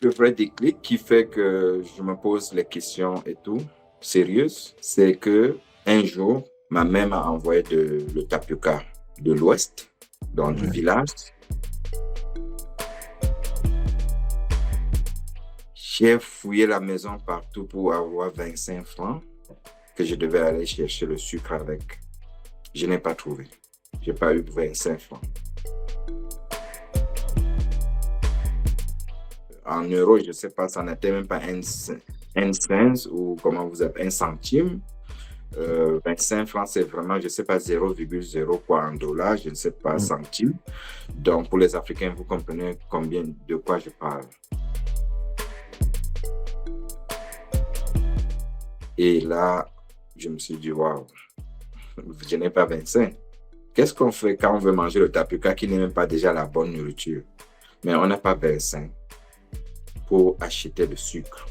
Le vrai déclic qui fait que je me pose les questions et tout, sérieuses, c'est que un jour, ma mère m'a envoyé le tapioca de l'Ouest, dans du Ouais. village. J'ai fouillé la maison partout pour avoir 25 francs que je devais aller chercher le sucre avec. Je n'ai pas trouvé. J'ai pas eu 25 francs. En euros, je ne sais pas, ça n'était même pas un cent ou comment vous appelez, un centime. 25 francs, c'est vraiment, je ne sais pas, 0,0 quoi en dollars, je ne sais pas, Mm. centimes. Donc, pour les Africains, vous comprenez combien de quoi je parle. Et là, je me suis dit, waouh, je n'ai pas 25. Qu'est-ce qu'on fait quand on veut manger le tapioca qui n'est même pas déjà la bonne nourriture? Mais on n'a pas 25 pour acheter le sucre.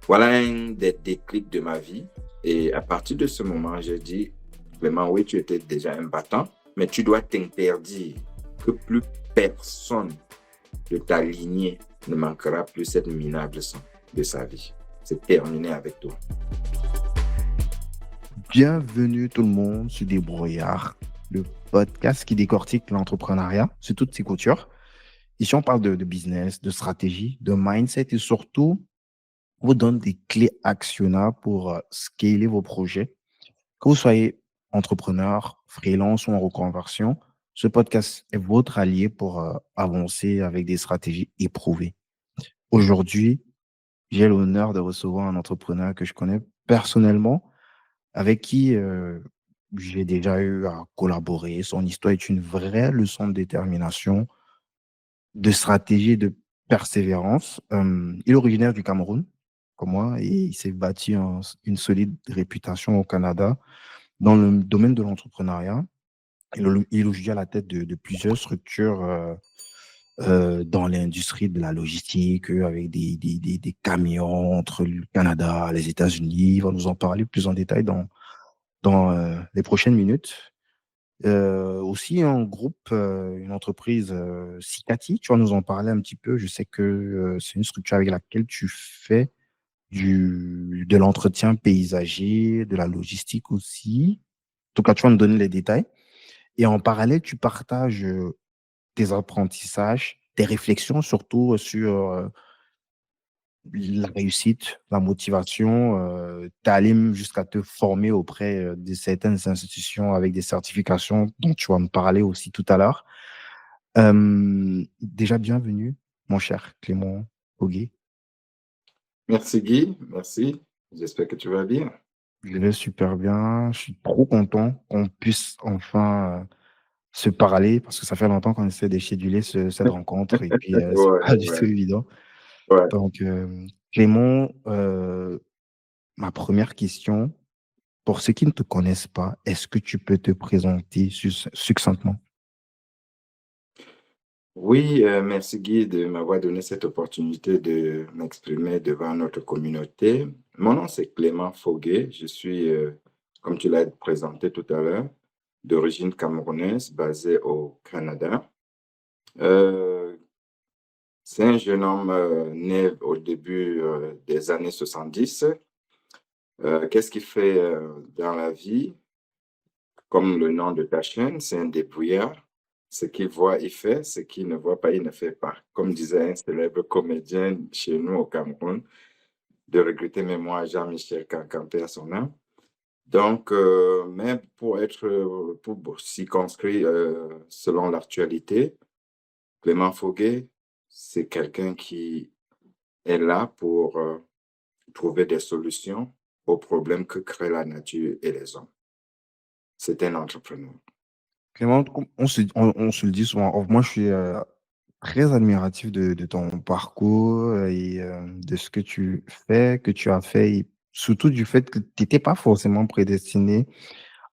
Voilà un des déclics de ma vie. Et à partir de ce moment, j'ai dit, vraiment, oui, tu étais déjà un battant, mais tu dois t'interdire que plus personne de ta lignée ne manquera plus cette minable sang de sa vie. C'est terminé avec toi. Bienvenue tout le monde sur Débrouillard, le podcast qui décortique l'entrepreneuriat sur toutes ses coutures. Ici, on parle de business, de stratégie, de mindset et surtout, on vous donne des clés actionnables pour scaler vos projets. Que vous soyez entrepreneur, freelance ou en reconversion, ce podcast est votre allié pour avancer avec des stratégies éprouvées. Aujourd'hui, j'ai l'honneur de recevoir un entrepreneur que je connais personnellement, avec qui j'ai déjà eu à collaborer. Son histoire est une vraie leçon de détermination, de stratégie et de persévérance. Il est originaire du Cameroun, comme moi, et il s'est bâti une solide réputation au Canada dans le domaine de l'entrepreneuriat. Il est aujourd'hui à la tête de plusieurs structures dans l'industrie de la logistique, avec des camions entre le Canada, les États-Unis. Il va nous en parler plus en détail dans les prochaines minutes. Aussi, un groupe, une entreprise, Cicati, tu vas nous en parler un petit peu. Je sais que c'est une structure avec laquelle tu fais de l'entretien paysager, de la logistique aussi. En tout cas, tu vas nous donner les détails. Et en parallèle, tu partages tes apprentissages, tes réflexions surtout sur la réussite, la motivation. Tu es allé même jusqu'à te former auprès de certaines institutions avec des certifications dont tu vas me parler aussi tout à l'heure. Déjà, bienvenue, mon cher Clément Hoguet. Merci Guy, merci. J'espère que tu vas bien. Je vais super bien. Je suis trop content qu'on puisse enfin se parler parce que ça fait longtemps qu'on essaie de scheduler cette rencontre et puis c'est Ouais, pas du tout ouais, évident. ouais. Donc, Clément, ma première question, pour ceux qui ne te connaissent pas, est-ce que tu peux te présenter succinctement? Oui, merci Guy de m'avoir donné cette opportunité de m'exprimer devant notre communauté. Mon nom, c'est Clément Foguet. Je suis, comme tu l'as présenté tout à l'heure, d'origine camerounaise, basé au Canada. Euh, c'est un jeune homme né au début des années 70. Qu'est-ce qu'il fait dans la vie? Comme le nom de ta chaîne, c'est un débrouillard. Ce qu'il voit, il fait. Ce qu'il ne voit pas, il ne fait pas. Comme disait un célèbre comédien chez nous au Cameroun, de regretter mémoire Jean-Michel Kankampe à son âme. Donc, même pour circonscrire selon l'actualité, Clément Foguet, c'est quelqu'un qui est là pour trouver des solutions aux problèmes que créent la nature et les hommes. C'est un entrepreneur. Clément, on se le dit souvent. Moi, je suis très admiratif de ton parcours et de ce que tu fais, que tu as fait, et surtout du fait que tu n'étais pas forcément prédestiné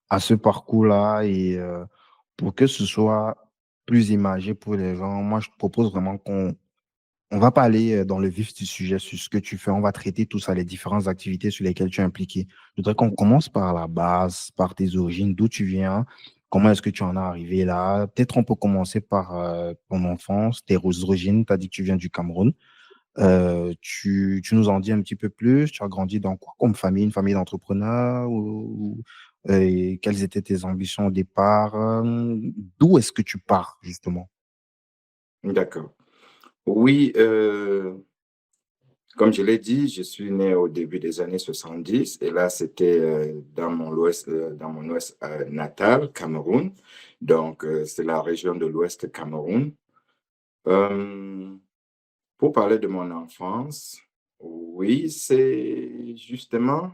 à ce parcours-là. Et pour que ce soit plus imagé pour les gens, moi, je te propose vraiment on va pas aller dans le vif du sujet sur ce que tu fais. On va traiter tout ça, les différentes activités sur lesquelles tu es impliqué. Je voudrais qu'on commence par la base, par tes origines, d'où tu viens, Comment est-ce que tu en es arrivé là? Peut-être on peut commencer par ton enfance, tes origines. Tu as dit que tu viens du Cameroun. Tu nous en dis un petit peu plus. Tu as grandi dans quoi comme famille? Une famille d'entrepreneurs et quelles étaient tes ambitions au départ? D'où est-ce que tu pars, justement? D'accord. Oui, comme je l'ai dit, je suis né au début des années 70 et là, c'était dans mon ouest natal, Cameroun. Donc, c'est la région de l'ouest Cameroun. Euh, pour parler de mon enfance, oui, c'est justement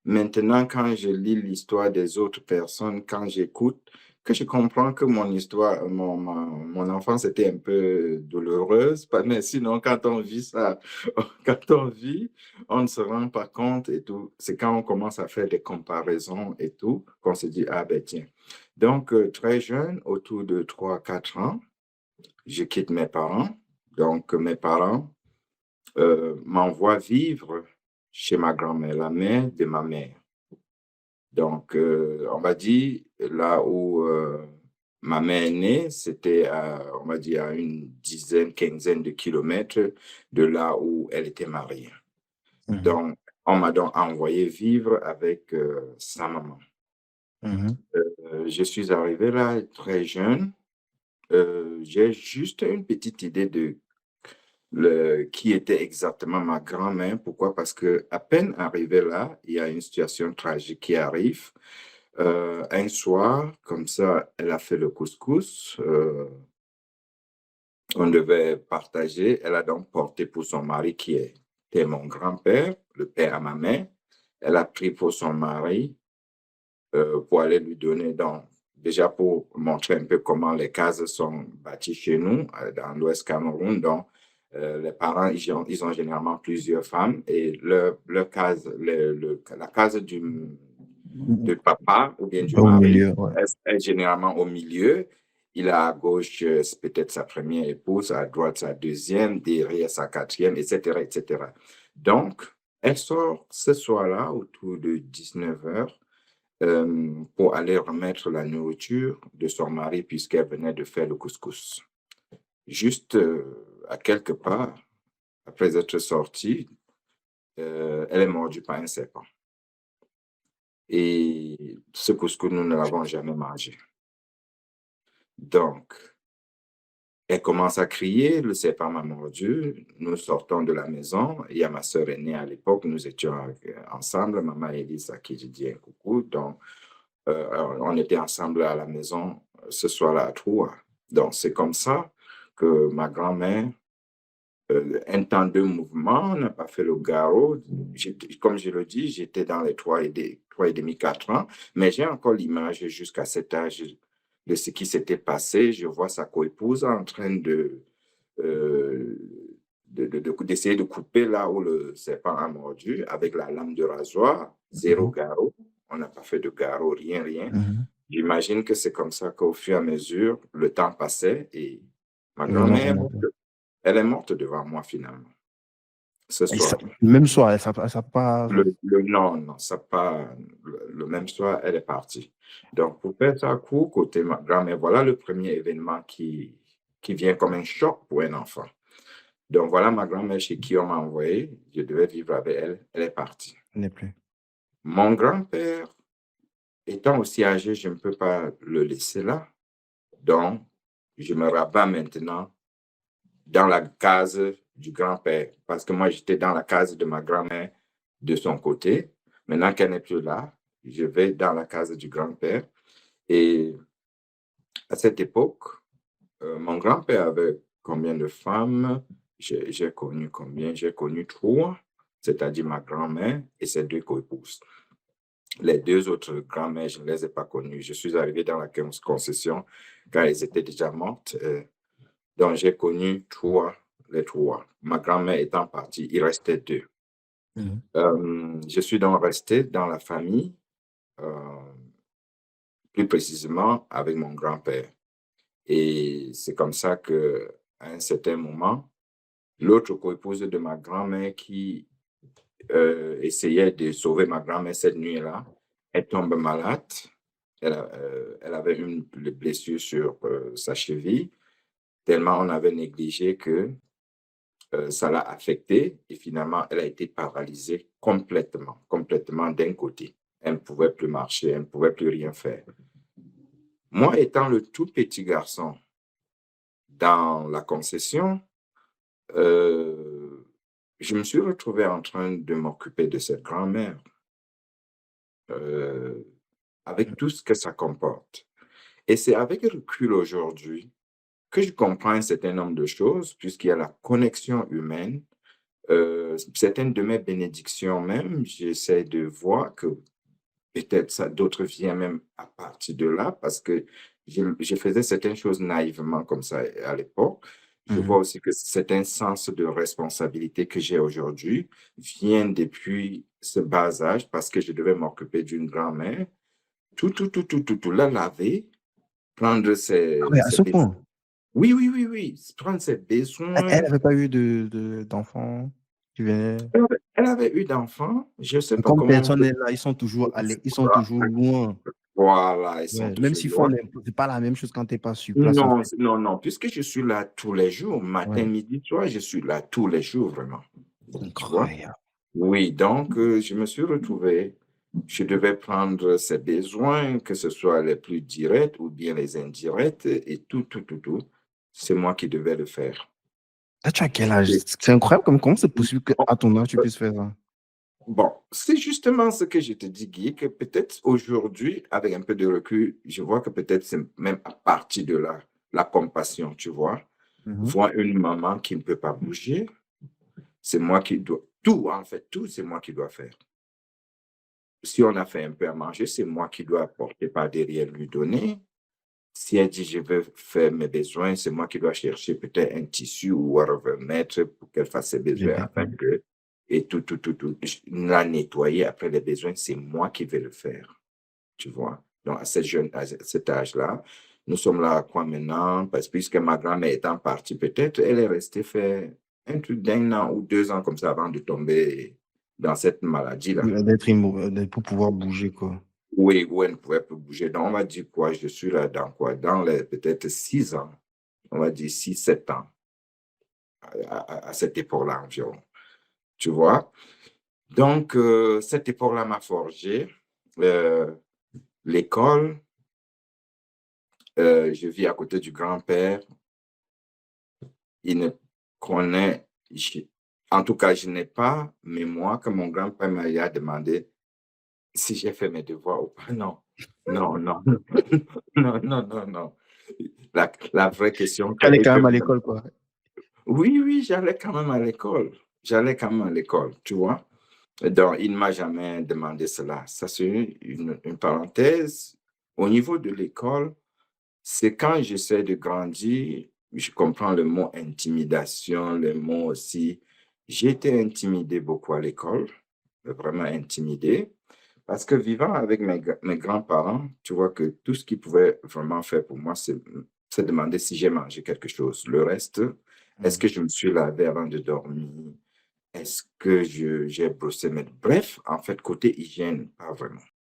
maintenant, quand je lis l'histoire des autres personnes, quand j'écoute, que je comprends que mon histoire, mon enfance était un peu douloureuse, mais sinon, quand on vit ça, quand on vit, on ne se rend pas compte et tout. C'est quand on commence à faire des comparaisons et tout, qu'on se dit, ah ben tiens. Donc, très jeune, autour de 3 4 ans, je quitte mes parents. Donc, mes parents m'envoient vivre chez ma grand-mère, la mère de ma mère. Donc, on va dire, là où ma mère est née, c'était, on va dire, à une dizaine, quinzaine de kilomètres de là où elle était mariée. Mhm, Donc, on m'a donc envoyé vivre avec sa maman. mhm, Je suis arrivé là très jeune. J'ai juste une petite idée de qui était exactement ma grand-mère. Pourquoi? Parce que à peine arrivé là, il y a une situation tragique qui arrive. Un soir, comme ça, elle a fait le couscous. On devait partager. Elle a donc porté pour son mari, qui était mon grand-père, le père à ma mère. Elle a pris pour son mari pour aller lui donner, donc, déjà pour montrer un peu comment les cases sont bâties chez nous, dans l'Ouest Cameroun. Donc, les parents, ils ont généralement plusieurs femmes et leur case, la case mhm. de papa ou bien du Au mari milieu, ouais. est généralement au milieu. Il a à gauche, c'est peut-être sa première épouse, à droite sa deuxième, derrière sa quatrième, etc., etc. Donc, elle sort ce soir-là autour de 19 heures pour aller remettre la nourriture de son mari puisqu'elle venait de faire le couscous. Juste à quelque part, après être sortie, elle est mordue par un serpent. Et ce couscous, nous ne l'avons jamais mangé. Donc, elle commence à crier, le serpent m'a mordu. Nous sortons de la maison. Il y a ma sœur aînée à l'époque, nous étions ensemble, maman Elise à qui je dis un coucou. Donc, on était ensemble à la maison ce soir-là à Troyes. Donc, c'est comme ça que ma grand-mère, un temps de mouvement, on n'a pas fait le garrot. Comme je le dis, j'étais dans les 3 et demi, 4 ans, mais j'ai encore l'image jusqu'à cet âge de ce qui s'était passé. Je vois sa coépouse en train euh, d'essayer de couper là où le serpent a mordu avec la lame de rasoir, zéro Mhm, garrot. On n'a pas fait de garrot, rien, rien. mhm. J'imagine que c'est comme ça qu'au fur et à mesure, le temps passait et ma Et vous en grand-mère, remontez. elle est morte devant moi finalement, ce Et soir-là. même soir, ça pas. Non, non, ça pas, le même soir, elle est partie. Donc, pour faire ça court, côté ma grand-mère, voilà le premier événement qui vient comme un choc pour un enfant. Donc, voilà ma grand-mère chez qui on m'a envoyé. Je devais vivre avec elle. Elle est partie. N'est plus. Mon grand-père, étant aussi âgé, je ne peux pas le laisser là. Donc, je me rabats maintenant dans la case du grand-père. Parce que moi, j'étais dans la case de ma grand-mère de son côté. Maintenant qu'elle n'est plus là, je vais dans la case du grand-père. Et à cette époque, mon grand-père avait combien de femmes? J'ai connu combien? J'ai connu 3, c'est-à-dire ma grand-mère et ses 2 coépouses. Les 2 autres grand-mères, je ne les ai pas connues. Je suis arrivé dans la concession quand elles étaient déjà mortes. Donc, j'ai connu les 3. Ma grand-mère étant partie, il restait 2. Mhm. Je suis donc resté dans la famille, euh, plus précisément avec mon grand-père. Et c'est comme ça que, à un certain moment, l'autre coépouse de ma grand-mère qui essayait de sauver ma grand-mère cette nuit-là, elle tombe malade. elle avait une blessure sur sa cheville, tellement on avait négligé que ça l'a affectée et finalement, elle a été paralysée complètement, complètement d'un côté. Elle ne pouvait plus marcher, elle ne pouvait plus rien faire. Moi, étant le tout petit garçon dans la concession, euh, je me suis retrouvé en train de m'occuper de cette grand-mère, euh, avec tout ce que ça comporte. Et c'est avec le recul aujourd'hui que je comprends un certain nombre de choses, puisqu'il y a la connexion humaine. Certaines de mes bénédictions même, j'essaie de voir que peut-être ça, d'autres viennent même à partir de là, parce que je faisais certaines choses naïvement comme ça à l'époque. Je vois Mhm. aussi que certains sens de responsabilité que j'ai aujourd'hui viennent depuis ce bas âge, parce que je devais m'occuper d'une grand-mère, tout, la laver, prendre Ah ouais, à ses ce besoins. point. Oui, oui, oui, oui, prendre ses Elle besoins. n'avait pas eu d'enfant qui venait. Elle avait eu d'enfants, je ne sais pas Comme comment on personne peut. n'est là, ils sont toujours loin. Voilà, ils sont Ouais, même toujours s'ils font loin. c'est pas la même chose quand tu n'es pas sur place, en Non, fait. non, non, puisque je suis là tous les jours, matin, Ouais, midi, soir, je suis là tous les jours, vraiment. Tu vois? incroyable. Oui, donc je me suis retrouvé, je devais prendre ses besoins, que ce soit les plus directs ou bien les indirects, et tout. C'est moi qui devais le faire. Là, tu as quel âge? C'est incroyable comment c'est possible Bon, qu'à ton âge, tu puisses faire ça. bon, c'est justement ce que je te dis, Guy, que peut-être aujourd'hui, avec un peu de recul, je vois que peut-être c'est même à partir de là, la compassion, tu vois. Mhm. Voir une maman qui ne peut pas bouger, c'est moi qui dois, tout, en fait, tout, c'est moi qui dois faire. Si on a fait un peu à manger, c'est moi qui dois apporter par derrière, lui donner. Si elle dit je veux faire mes besoins, c'est moi qui dois chercher peut-être un tissu ou remettre pour qu'elle fasse ses besoins afin que, et tout, la nettoyer après les besoins, c'est moi qui vais le faire, tu vois. Donc, à cet âge-là, nous sommes là à quoi maintenant? Parce que puisque ma grand-mère étant partie, peut-être, elle est restée faire un truc d'1 an ou 2 ans comme ça avant de tomber dans cette maladie-là. Pour pouvoir bouger, quoi. Oui, où elle ne pouvait plus bouger. Donc, on va dire quoi? Je suis là dans quoi? Dans les peut-être 6 ans. On va dire 6, 7 ans à cette époque-là environ. Tu vois? Donc, cette époque-là m'a forgé. Euh, L'école, je vis à côté du grand-père. Il ne connaît, en tout cas, je n'ai pas mémoire que mon grand-père m'a demandé si j'ai fait mes devoirs ou pas. Non, non, non, non, non, non, non. La vraie question Tu allais qu'elle quand peut même à me... l'école, quoi. Oui, oui, j'allais quand même à l'école. J'allais quand même à l'école, tu vois. Donc, il ne m'a jamais demandé cela. Ça, c'est une parenthèse. Au niveau de l'école, c'est quand j'essaie de grandir, je comprends le mot intimidation, le mot aussi. J'ai été intimidé beaucoup à l'école, vraiment intimidé, parce que vivant avec mes grands-parents, tu vois que tout ce qu'ils pouvaient vraiment faire pour moi, c'est demander si j'ai mangé quelque chose. Le reste, est-ce Mhm. que je me suis lavé avant de dormir? Est-ce que j'ai brossé mes... Bref, en fait, côté hygiène, pas vraiment.